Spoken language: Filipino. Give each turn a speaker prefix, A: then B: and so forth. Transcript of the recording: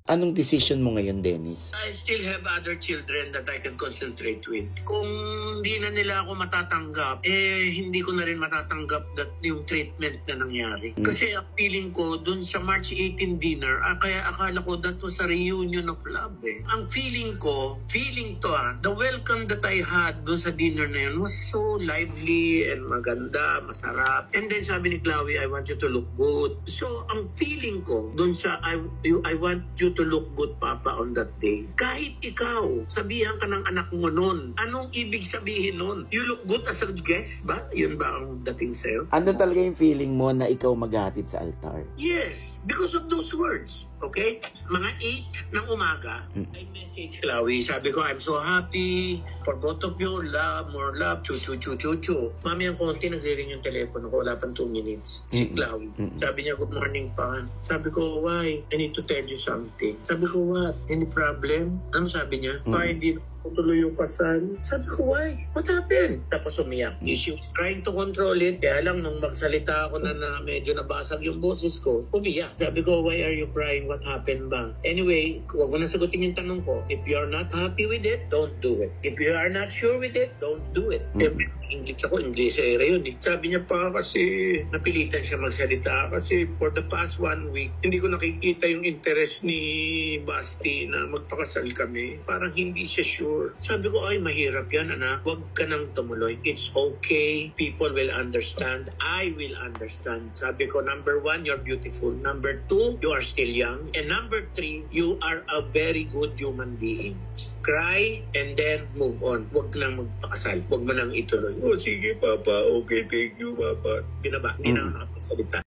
A: Anong decision mo ngayon, Dennis?
B: I still have other children that I can concentrate with. Kung hindi na nila ako matatanggap, hindi ko na rin matatanggap that yung treatment na nangyari. Kasi ang feeling ko, dun sa March 18 dinner, kaya akala ko that was a reunion of love eh. Ang feeling ko, the welcome that I had dun sa dinner na yun was so lively and maganda, masarap. And then sabi ni Chloe, I want you to look good. So ang feeling ko, dun sa I want you to look good, Papa, on that day. Kahit ikaw, sabihan ka ng anak mo nun, anong ibig sabihin nun? You look good as a guest ba? Yun ba ang dating sa'yo?
A: Ano talaga yung feeling mo na ikaw maghatid sa altar?
B: Yes, because of those words. Okay? Mga 8 ng umaga, I message Chloe. Sabi ko, I'm so happy for both of you. Love, more love. Chu. Mami, ang konti, nagre-ring yung telepono ko. Wala pang 2 minutes. Si Chloe. Sabi niya, good morning pa. Sabi ko, why? I need to tell you something. Sabi ko, what? Any problem? Ano sabi niya? Pa, hindi tuloy yung kasal. Sabi ko, why? What happened? Tapos umiyak. She was trying to control it. Kaya lang, nung magsalita ako na medyo nabasag yung boses ko, umiyak. Sabi ko, why are you crying? What happened ba? Anyway, huwag mo na sagutin yung tanong ko. If you're not happy with it, don't do it. If you are not sure with it, don't do it. English ako, English era yun. Sabi niya pa kasi napilitan siya magsalita kasi for the past 1 week, hindi ko nakikita yung interest ni Basti na magpakasal kami. Parang hindi siya sure. Sabi ko, ay mahirap yan anak. Huwag ka nang tumuloy. It's okay. People will understand. I will understand. Sabi ko, number 1, you're beautiful. Number 2, you are still young. And number 3, you are a very good human being. Cry and then move on. Huwag nang magpakasal. Huwag mo nang ituloy. Oh, sige, Papa. Okay, thank you, Papa. Binaba. Hindi na nakapagsalita.